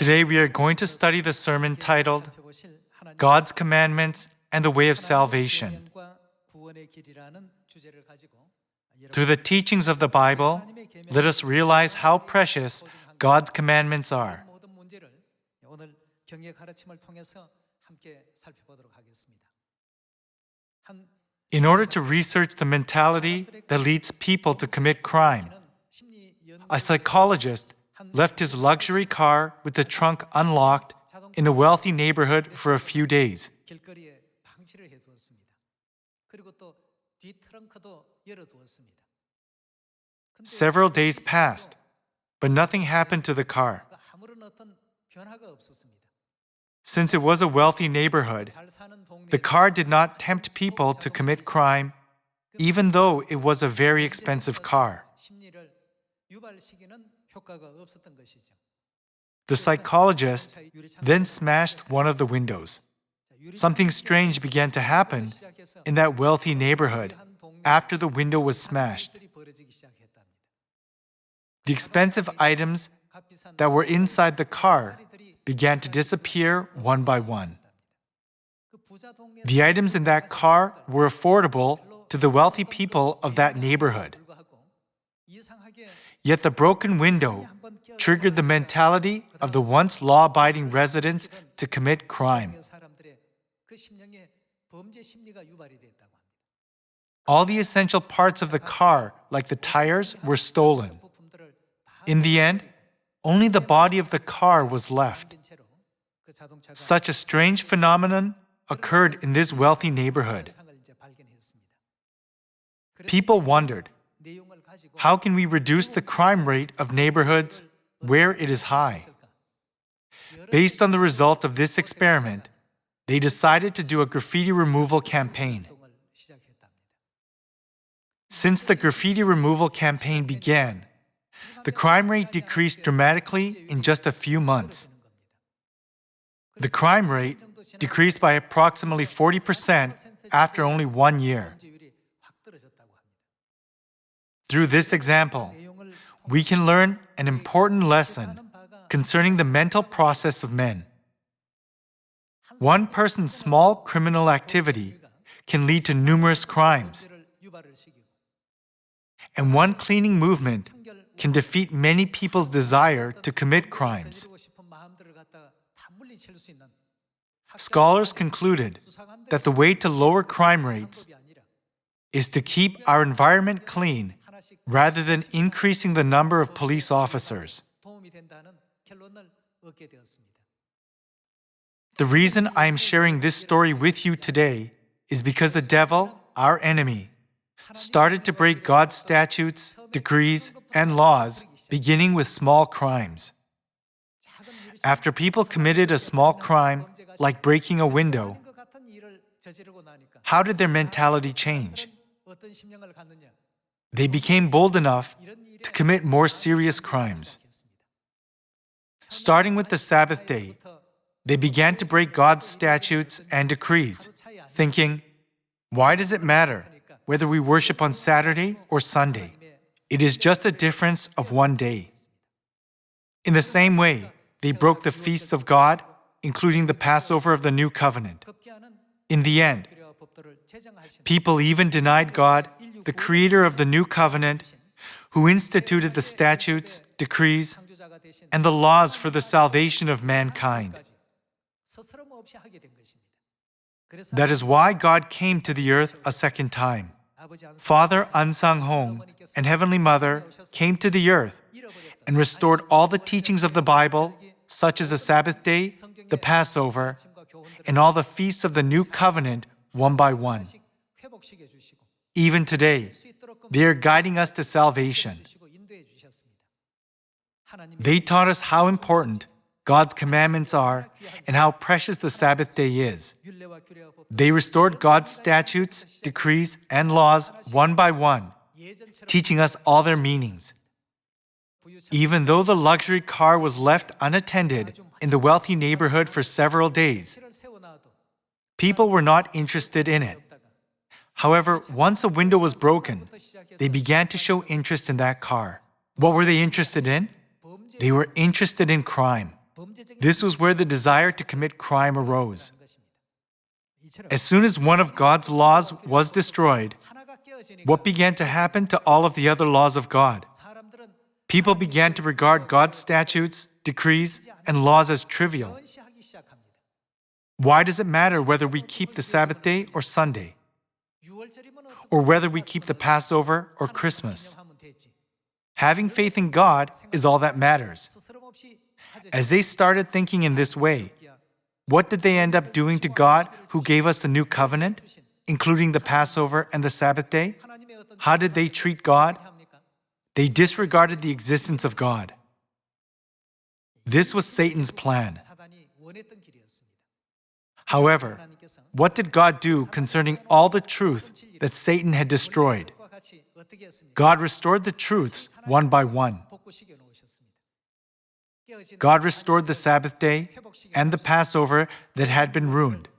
Today we are going to study the sermon titled God's Commandments and the Way of Salvation. Through the teachings of the Bible, let us realize how precious God's commandments are. In order to research the mentality that leads people to commit crime, a psychologist left his luxury car with the trunk unlocked in a wealthy neighborhood for a few days. Several days passed, but nothing happened to the car. Since it was a wealthy neighborhood, the car did not tempt people to commit crime, even though it was a very expensive car. The psychologist then smashed one of the windows. Something strange began to happen in that wealthy neighborhood after the window was smashed. The expensive items that were inside the car began to disappear one by one. The items in that car were affordable to the wealthy people of that neighborhood. Yet the broken window triggered the mentality of the once law-abiding residents to commit crime. All the essential parts of the car, like the tires, were stolen. In the end, only the body of the car was left. Such a strange phenomenon occurred in this wealthy neighborhood. People wondered, how can we reduce the crime rate of neighborhoods where it is high? Based on the result of this experiment, they decided to do a graffiti removal campaign. Since the graffiti removal campaign began, the crime rate decreased dramatically in just a few months. The crime rate decreased by approximately 40% after only 1 year. Through this example, we can learn an important lesson concerning the mental process of men. One person's small criminal activity can lead to numerous crimes. And one cleaning movement can defeat many people's desire to commit crimes. Scholars concluded that the way to lower crime rates is to keep our environment clean rather than increasing the number of police officers. The reason I am sharing this story with you today is because the devil, our enemy, started to break God's statutes, decrees, and laws, beginning with small crimes. After people committed a small crime, like breaking a window, how did their mentality change? They became bold enough to commit more serious crimes. Starting with the Sabbath day, they began to break God's statutes and decrees, thinking, why does it matter whether we worship on Saturday or Sunday? It is just a difference of 1 day. In the same way, they broke the feasts of God, including the Passover of the New Covenant. In the end, people even denied God, the creator of the New Covenant, who instituted the statutes, decrees, and the laws for the salvation of mankind. That is why God came to the earth a second time. Father Ahnsahnghong and Heavenly Mother came to the earth and restored all the teachings of the Bible, such as the Sabbath day, the Passover, and all the feasts of the New Covenant, one by one. Even today, they are guiding us to salvation. They taught us how important God's commandments are and how precious the Sabbath day is. They restored God's statutes, decrees, and laws one by one, teaching us all their meanings. Even though the luxury car was left unattended in the wealthy neighborhood for several days, people were not interested in it. However, once a window was broken, they began to show interest in that car. What were they interested in? They were interested in crime. This was where the desire to commit crime arose. As soon as one of God's laws was destroyed, what began to happen to all of the other laws of God? People began to regard God's statutes, decrees, and laws as trivial. Why does it matter whether we keep the Sabbath day or Sunday? Or whether we keep the Passover or Christmas? Having faith in God is all that matters. As they started thinking in this way, what did they end up doing to God who gave us the new covenant, including the Passover and the Sabbath day? How did they treat God? They disregarded the existence of God. This was Satan's plan. However, what did God do concerning all the truth that Satan had destroyed? God restored the truths one by one. God restored the Sabbath day and the Passover that had been ruined.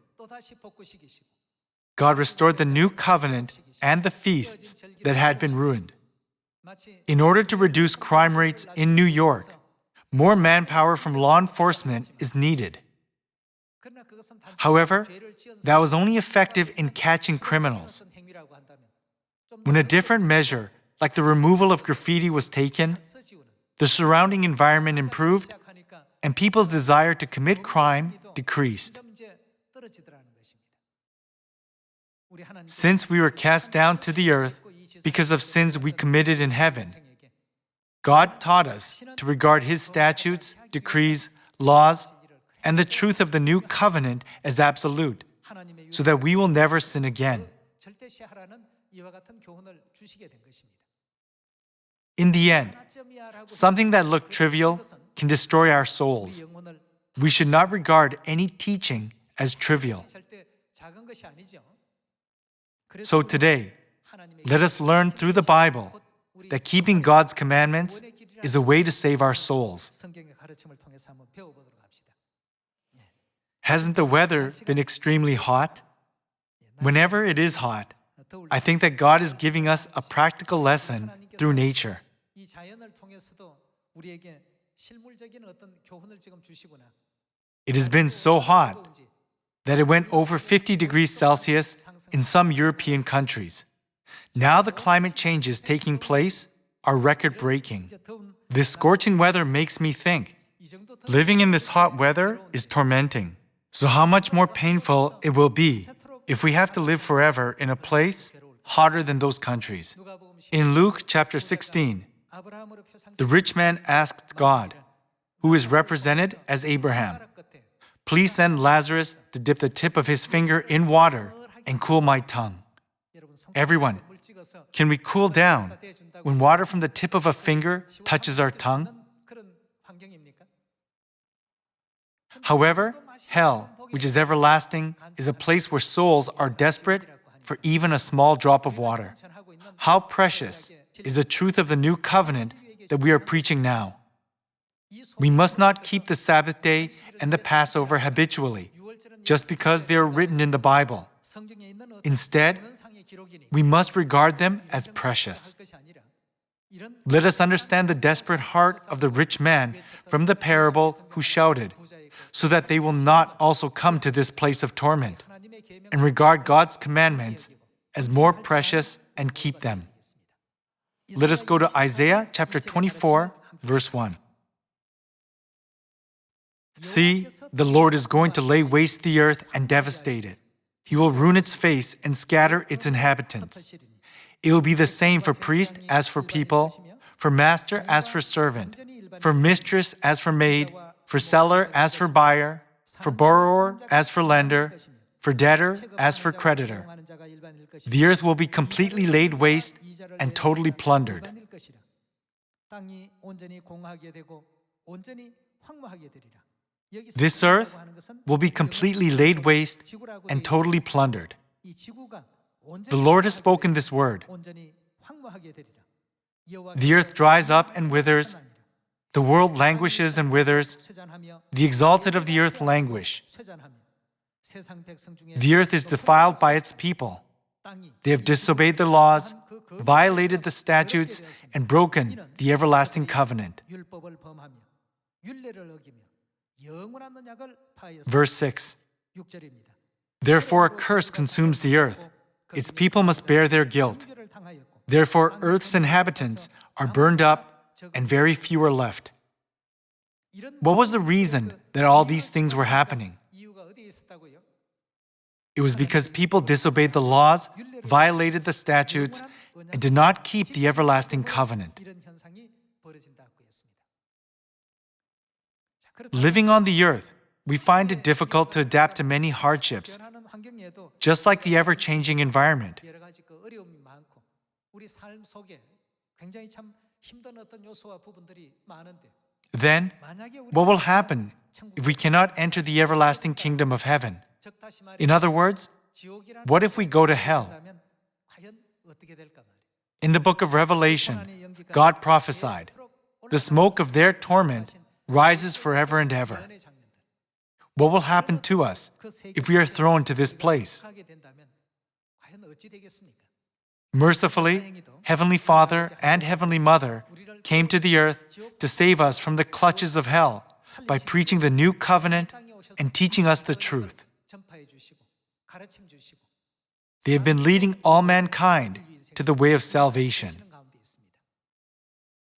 God restored the new covenant and the feasts that had been ruined. In order to reduce crime rates in New York, more manpower from law enforcement is needed. However, that was only effective in catching criminals. When a different measure, like the removal of graffiti, was taken, the surrounding environment improved, and people's desire to commit crime decreased. Since we were cast down to the earth because of sins we committed in heaven, God taught us to regard His statutes, decrees, laws, and the truth of the new covenant as absolute, so that we will never sin again. In the end, something that looked trivial can destroy our souls. We should not regard any teaching as trivial. So today, let us learn through the Bible that keeping God's commandments is a way to save our souls. Hasn't the weather been extremely hot? Whenever it is hot, I think that God is giving us a practical lesson through nature. It has been so hot that it went over 50 degrees Celsius in some European countries. Now the climate changes taking place are record-breaking. This scorching weather makes me think, living in this hot weather is tormenting. So how much more painful it will be if we have to live forever in a place hotter than those countries. In Luke chapter 16, the rich man asked God, who is represented as Abraham, "Please send Lazarus to dip the tip of his finger in water and cool my tongue." Everyone, can we cool down when water from the tip of a finger touches our tongue? However, hell, which is everlasting, is a place where souls are desperate for even a small drop of water. How precious is the truth of the new covenant that we are preaching now. We must not keep the Sabbath day and the Passover habitually, just because they are written in the Bible. Instead, we must regard them as precious. Let us understand the desperate heart of the rich man from the parable who shouted, so that they will not also come to this place of torment, and regard God's commandments as more precious and keep them. Let us go to Isaiah chapter 24, verse 1. See, the Lord is going to lay waste the earth and devastate it. He will ruin its face and scatter its inhabitants. It will be the same for priest as for people, for master as for servant, for mistress as for maid, for seller as for buyer, for borrower as for lender, for debtor as for creditor. The earth will be completely laid waste and totally plundered. This earth will be completely laid waste and totally plundered. The Lord has spoken this word. The earth dries up and withers. The world languishes and withers. The exalted of the earth languish. The earth is defiled by its people. They have disobeyed the laws, violated the statutes, and broken the everlasting covenant. Verse 6. Therefore a curse consumes the earth. Its people must bear their guilt. Therefore earth's inhabitants are burned up, and very few are left. What was the reason that all these things were happening? It was because people disobeyed the laws, violated the statutes, and did not keep the everlasting covenant. Living on the earth, we find it difficult to adapt to many hardships, just like the ever-changing environment. Then, what will happen if we cannot enter the everlasting kingdom of heaven? In other words, what if we go to hell? In the book of Revelation, God prophesied, the smoke of their torment rises forever and ever. What will happen to us if we are thrown to this place? Mercifully, Heavenly Father and Heavenly Mother came to the earth to save us from the clutches of hell by preaching the new covenant and teaching us the truth. They have been leading all mankind to the way of salvation.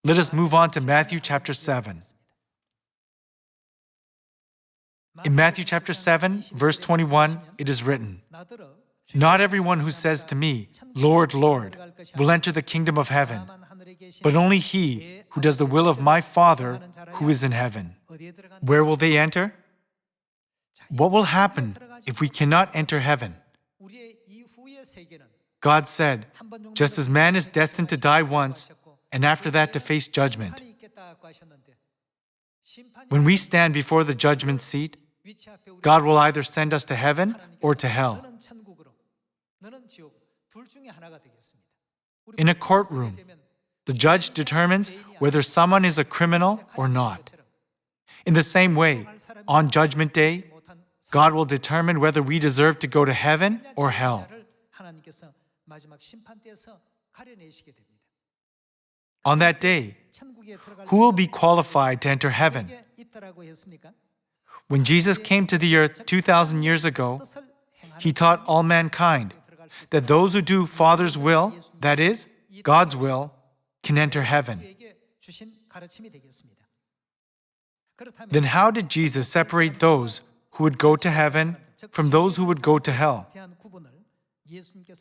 Let us move on to Matthew chapter 7. In Matthew chapter 7, verse 21, it is written, "Not everyone who says to me, 'Lord, Lord,' will enter the kingdom of heaven, but only he who does the will of my Father who is in heaven." Where will they enter? What will happen if we cannot enter heaven? God said, just as man is destined to die once, and after that to face judgment. When we stand before the judgment seat, God will either send us to heaven or to hell. In a courtroom, the judge determines whether someone is a criminal or not. In the same way, on Judgment Day, God will determine whether we deserve to go to heaven or hell. On that day, who will be qualified to enter heaven? When Jesus came to the earth 2,000 years ago, He taught all mankind that those who do Father's will, that is, God's will, can enter heaven. Then how did Jesus separate those who would go to heaven from those who would go to hell?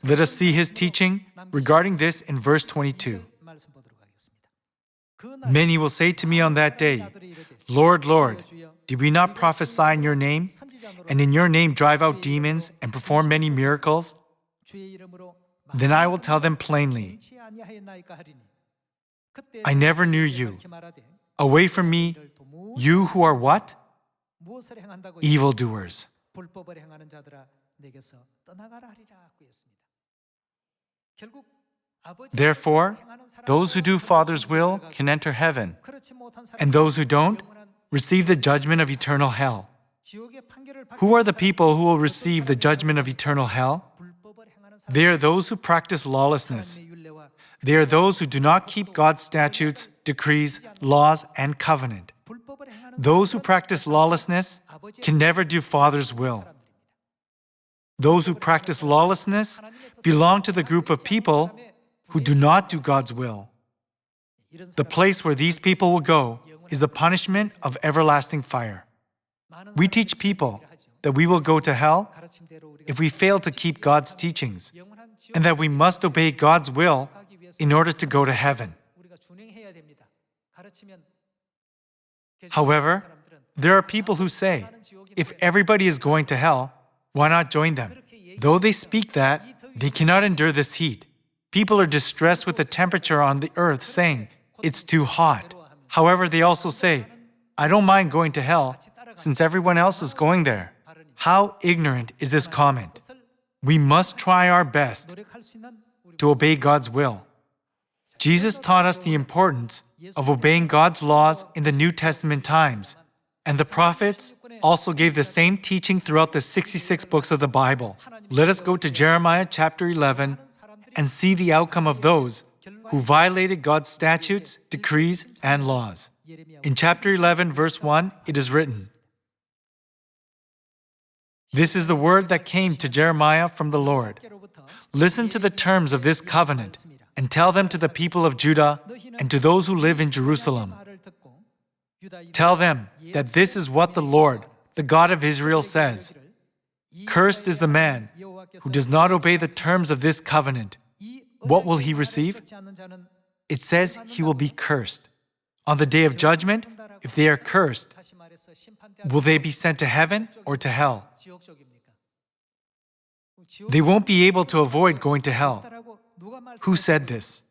Let us see His teaching regarding this in verse 22. Many will say to me on that day, "Lord, Lord, did we not prophesy in your name, and in your name drive out demons and perform many miracles?" Then I will tell them plainly, "I never knew you. Away from me, you who are" what? Evildoers. Therefore, those who do Father's will can enter heaven, and those who don't receive the judgment of eternal hell. Who are the people who will receive the judgment of eternal hell? They are those who practice lawlessness. They are those who do not keep God's statutes, decrees, laws, and covenant. Those who practice lawlessness can never do Father's will. Those who practice lawlessness belong to the group of people who do not do God's will. The place where these people will go is the punishment of everlasting fire. We teach people that we will go to hell if we fail to keep God's teachings, and that we must obey God's will in order to go to heaven. However, there are people who say, if everybody is going to hell, why not join them? Though they speak that, they cannot endure this heat. People are distressed with the temperature on the earth, saying, it's too hot. However, they also say, I don't mind going to hell, since everyone else is going there. How ignorant is this comment? We must try our best to obey God's will. Jesus taught us the importance of obeying God's laws in the New Testament times, and the prophets also gave the same teaching throughout the 66 books of the Bible. Let us go to Jeremiah chapter 11 and see the outcome of those who violated God's statutes, decrees, and laws. In chapter 11, verse 1, it is written, This is the word that came to Jeremiah from the Lord. Listen to the terms of this covenant and tell them to the people of Judah and to those who live in Jerusalem. Tell them that this is what the Lord, the God of Israel, says. Cursed is the man who does not obey the terms of this covenant. What will he receive? It says he will be cursed. On the day of judgment, if they are cursed, will they be sent to heaven or to hell? They won't be able to avoid going to hell. Who said this?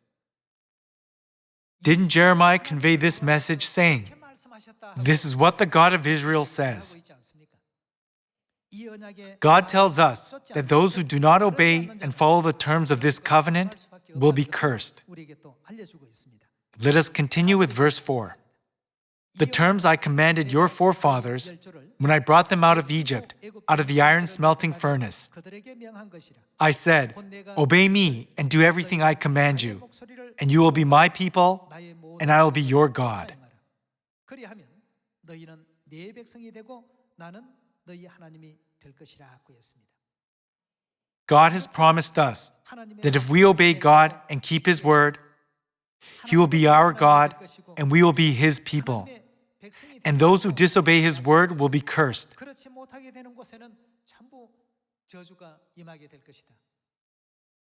Didn't Jeremiah convey this message saying, "This is what the God of Israel says"? God tells us that those who do not obey and follow the terms of this covenant will be cursed. Let us continue with verse 4. The terms I commanded your forefathers when I brought them out of Egypt, out of the iron smelting furnace. I said, "Obey me and do everything I command you, and you will be my people, and I will be your God." God has promised us that if we obey God and keep His word, He will be our God and we will be His people. And those who disobey His word will be cursed.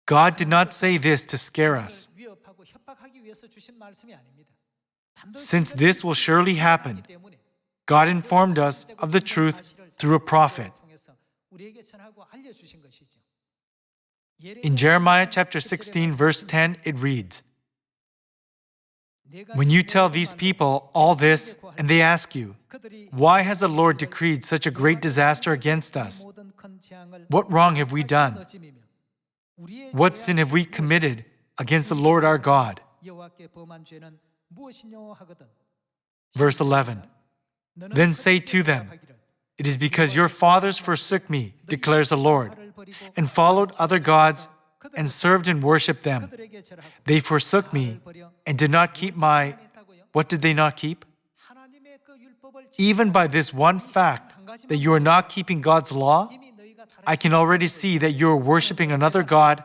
God did not say this to scare us. Since this will surely happen, God informed us of the truth through a prophet. In Jeremiah chapter 16, verse 10, it reads, "When you tell these people all this, and they ask you, 'Why has the Lord decreed such a great disaster against us? What wrong have we done? What sin have we committed against the Lord our God?' Verse 11, "Then say to them, 'It is because your fathers forsook me, declares the Lord, and followed other gods and served and worshipped them. They forsook me and did not keep my..." What did they not keep? Even by this one fact that you are not keeping God's law, I can already see that you are worshiping another God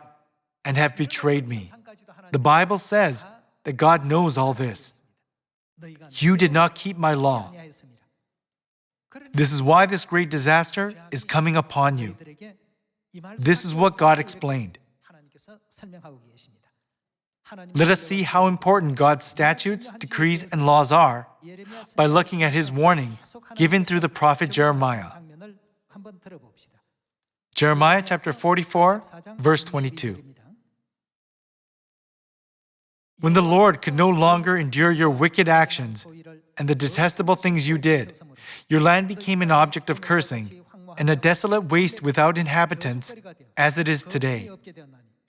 and have betrayed me. The Bible says that God knows all this. You did not keep my law. This is why this great disaster is coming upon you. This is what God explained. Let us see how important God's statutes, decrees, and laws are by looking at His warning given through the prophet Jeremiah. Jeremiah chapter 44, verse 22. When the Lord could no longer endure your wicked actions and the detestable things you did, your land became an object of cursing and a desolate waste without inhabitants, as it is today.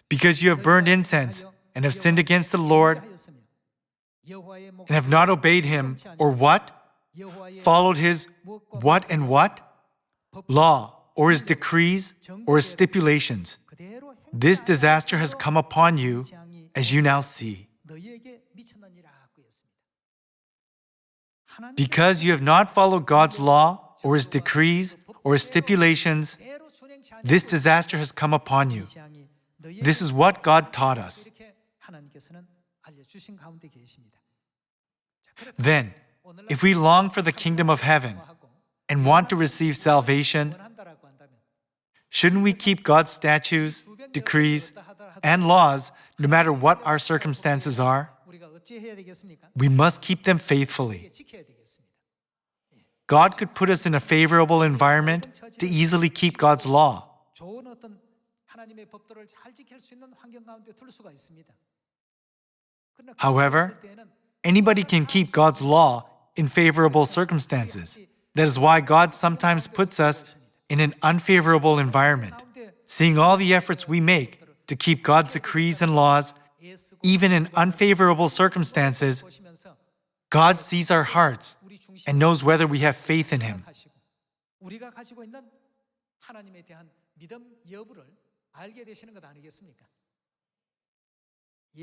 Because you have burned incense and have sinned against the Lord and have not obeyed Him, or what? Followed His what and what? Law, or His decrees, or His stipulations. This disaster has come upon you, as you now see. Because you have not followed God's law, or His decrees, or His stipulations, this disaster has come upon you. This is what God taught us. Then, if we long for the kingdom of heaven and want to receive salvation, shouldn't we keep God's statutes, decrees, and laws no matter what our circumstances are? We must keep them faithfully. God could put us in a favorable environment to easily keep God's law. However, anybody can keep God's law in favorable circumstances. That is why God sometimes puts us in an unfavorable environment. Seeing all the efforts we make to keep God's decrees and laws, even in unfavorable circumstances, God sees our hearts and knows whether we have faith in Him.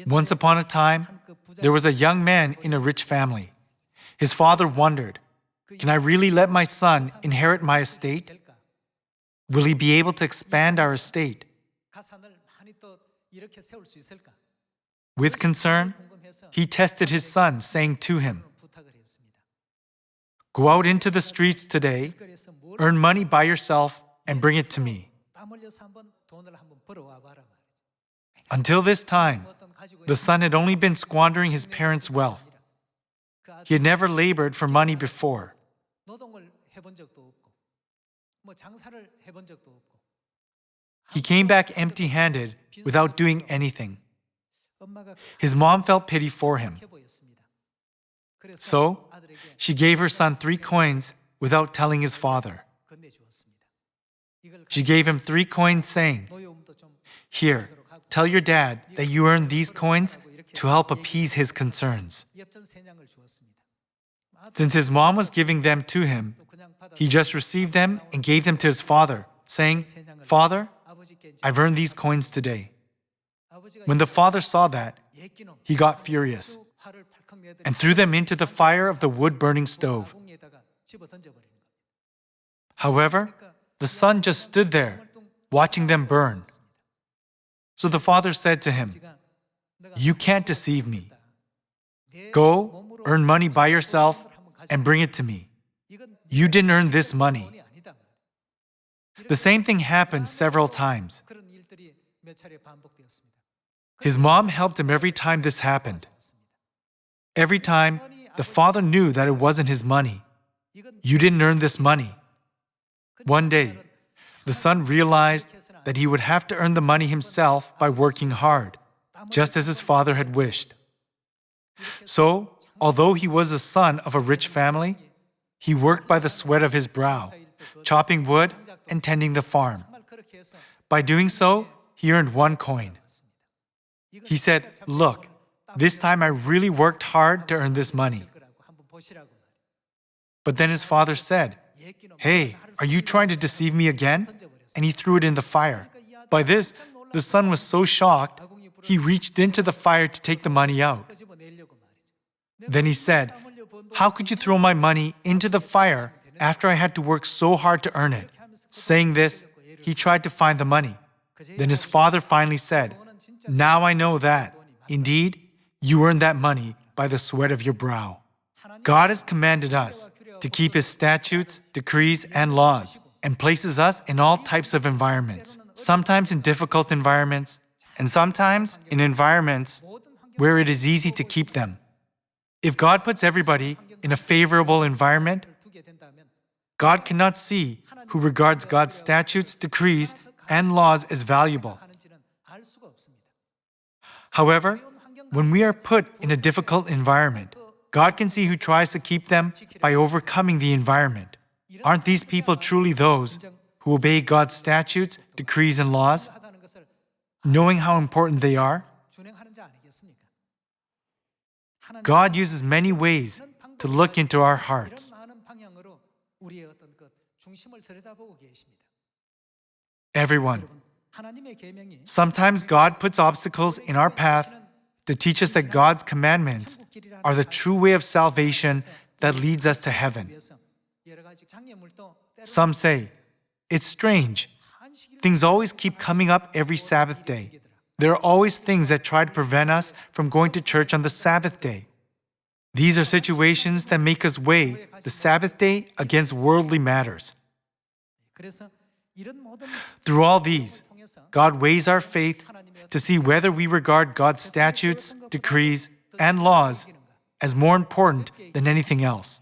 Once upon a time, there was a young man in a rich family. His father wondered, "Can I really let my son inherit my estate?" Will he be able to expand our estate? With concern, he tested his son, saying to him, "Go out into the streets today, earn money by yourself, and bring it to me." Until this time, the son had only been squandering his parents' wealth. He had never labored for money before. He came back empty-handed without doing anything. His mom felt pity for him. So, she gave her son 3 coins without telling his father. She gave him 3 coins saying, "Here, tell your dad that you earned these coins to help appease his concerns." Since his mom was giving them to him, he just received them and gave them to his father, saying, "Father, I've earned these coins today." When the father saw that, he got furious and threw them into the fire of the wood-burning stove. However, the son just stood there, watching them burn. So the father said to him, "You can't deceive me. Go, earn money by yourself, and bring it to me. You didn't earn this money." The same thing happened several times. His mom helped him every time this happened. Every time, the father knew that it wasn't his money. "You didn't earn this money." One day, the son realized that he would have to earn the money himself by working hard, just as his father had wished. So, although he was the son of a rich family, he worked by the sweat of his brow, chopping wood and tending the farm. By doing so, he earned 1 coin. He said, "Look, this time I really worked hard to earn this money." But then his father said, "Hey, are you trying to deceive me again?" And he threw it in the fire. By this, the son was so shocked, he reached into the fire to take the money out. Then he said, "How could you throw my money into the fire after I had to work so hard to earn it?" Saying this, he tried to find the money. Then his father finally said, "Now I know that, indeed, you earned that money by the sweat of your brow." God has commanded us to keep His statutes, decrees, and laws, and places us in all types of environments, sometimes in difficult environments, and sometimes in environments where it is easy to keep them. If God puts everybody in a favorable environment, God cannot see who regards God's statutes, decrees, and laws as valuable. However, when we are put in a difficult environment, God can see who tries to keep them by overcoming the environment. Aren't these people truly those who obey God's statutes, decrees, and laws, knowing how important they are? God uses many ways to look into our hearts. Everyone. Sometimes God puts obstacles in our path to teach us that God's commandments are the true way of salvation that leads us to heaven. Some say, "It's strange. Things always keep coming up every Sabbath day. There are always things that try to prevent us from going to church on the Sabbath day." These are situations that make us weigh the Sabbath day against worldly matters. Through all these, God weighs our faith to see whether we regard God's statutes, decrees, and laws as more important than anything else.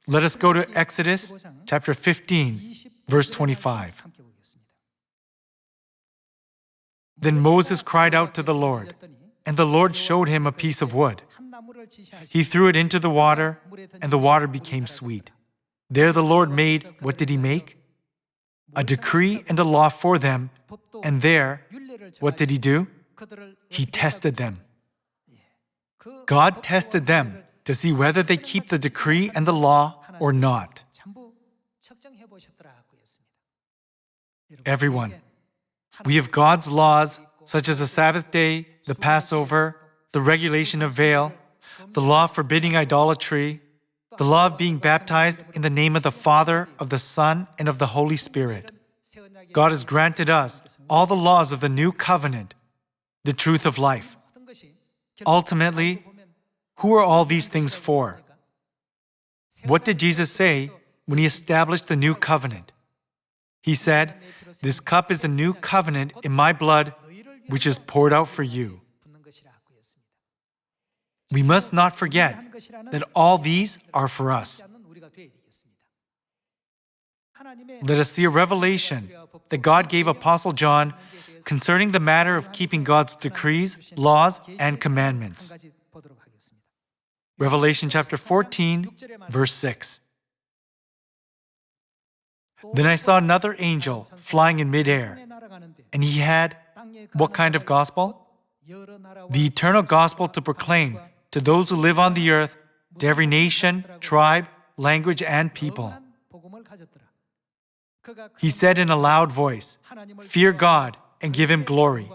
Let us go to Exodus chapter 15, verse 25. Then Moses cried out to the Lord, and the Lord showed him a piece of wood. He threw it into the water, and the water became sweet. There the Lord made, what did He make? A decree and a law for them, and there, what did He do? He tested them. God tested them to see whether they keep the decree and the law or not. Everyone, we have God's laws, such as the Sabbath day, the Passover, the regulation of veil, the law forbidding idolatry, the law of being baptized in the name of the Father, of the Son, and of the Holy Spirit. God has granted us all the laws of the new covenant, the truth of life. Ultimately, who are all these things for? What did Jesus say when he established the new covenant? He said, "This cup is the new covenant in my blood, which is poured out for you." We must not forget that all these are for us. Let us see a revelation that God gave Apostle John concerning the matter of keeping God's decrees, laws, and commandments. Revelation chapter 14, verse 6. Then I saw another angel flying in midair, and he had what kind of gospel? The eternal gospel to proclaim to those who live on the earth, to every nation, tribe, language, and people. He said in a loud voice, "Fear God and give Him glory,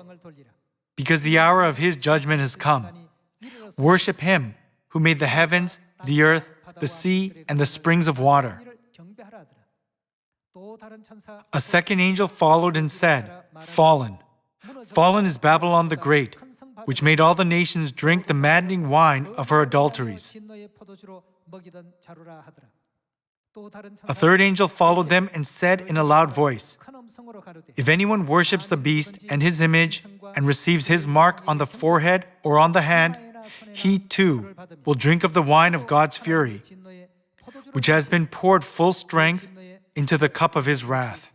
because the hour of His judgment has come. Worship Him who made the heavens, the earth, the sea, and the springs of water." A second angel followed and said, "Fallen. Fallen is Babylon the Great, which made all the nations drink the maddening wine of her adulteries." A third angel followed them and said in a loud voice, "If anyone worships the beast and his image and receives his mark on the forehead or on the hand, he too will drink of the wine of God's fury, which has been poured full strength into the cup of his wrath.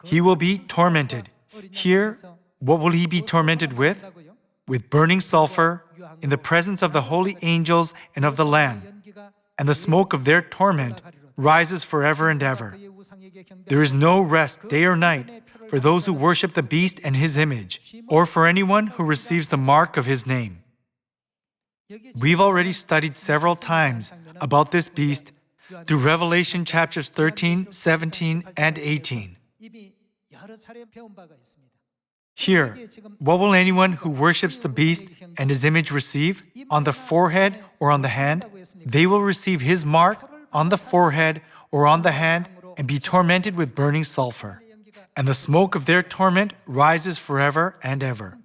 He will be tormented." Here, what will he be tormented with? With burning sulfur, in the presence of the holy angels and of the Lamb. And the smoke of their torment rises forever and ever. There is no rest day or night for those who worship the beast and his image, or for anyone who receives the mark of his name. We've already studied several times about this beast through Revelation chapters 13, 17, and 18. Here, what will anyone who worships the beast and his image receive? On the forehead or on the hand? They will receive his mark on the forehead or on the hand and be tormented with burning sulfur. And the smoke of their torment rises forever and ever.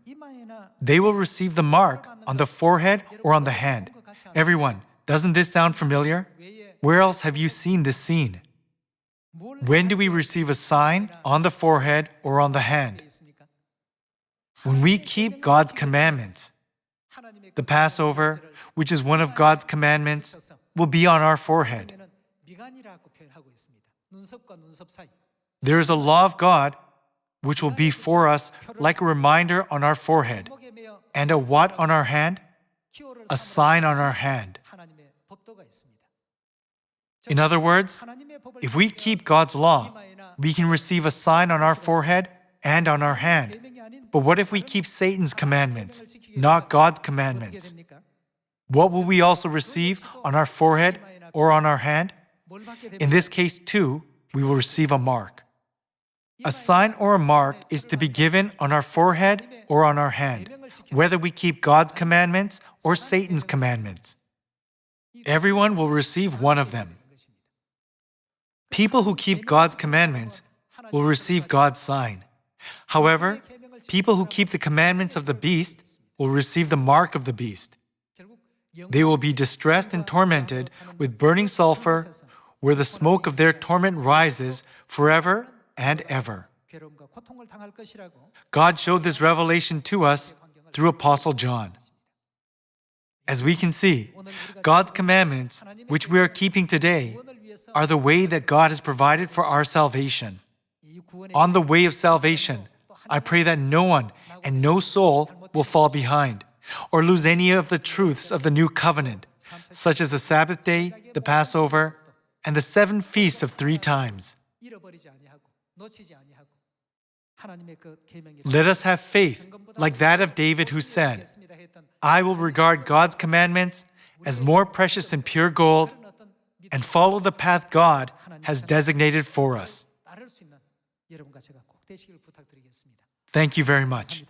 They will receive the mark on the forehead or on the hand. Everyone, doesn't this sound familiar? Where else have you seen this scene? When do we receive a sign on the forehead or on the hand? When we keep God's commandments. The Passover, which is one of God's commandments, will be on our forehead. There is a law of God which will be for us like a reminder on our forehead. And a what on our hand? A sign on our hand. In other words, if we keep God's law, we can receive a sign on our forehead and on our hand. But what if we keep Satan's commandments, not God's commandments? What will we also receive on our forehead or on our hand? In this case, too, we will receive a mark. A sign or a mark is to be given on our forehead or on our hand, whether we keep God's commandments or Satan's commandments. Everyone will receive one of them. People who keep God's commandments will receive God's sign. However, people who keep the commandments of the beast will receive the mark of the beast. They will be distressed and tormented with burning sulfur, where the smoke of their torment rises forever and ever. God showed this revelation to us through Apostle John. As we can see, God's commandments, which we are keeping today, are the way that God has provided for our salvation. On the way of salvation, I pray that no one and no soul will fall behind or lose any of the truths of the new covenant, such as the Sabbath day, the Passover, and the 7 feasts of 3 times. Let us have faith like that of David, who said, "I will regard God's commandments as more precious than pure gold and follow the path God has designated for us." Thank you very much.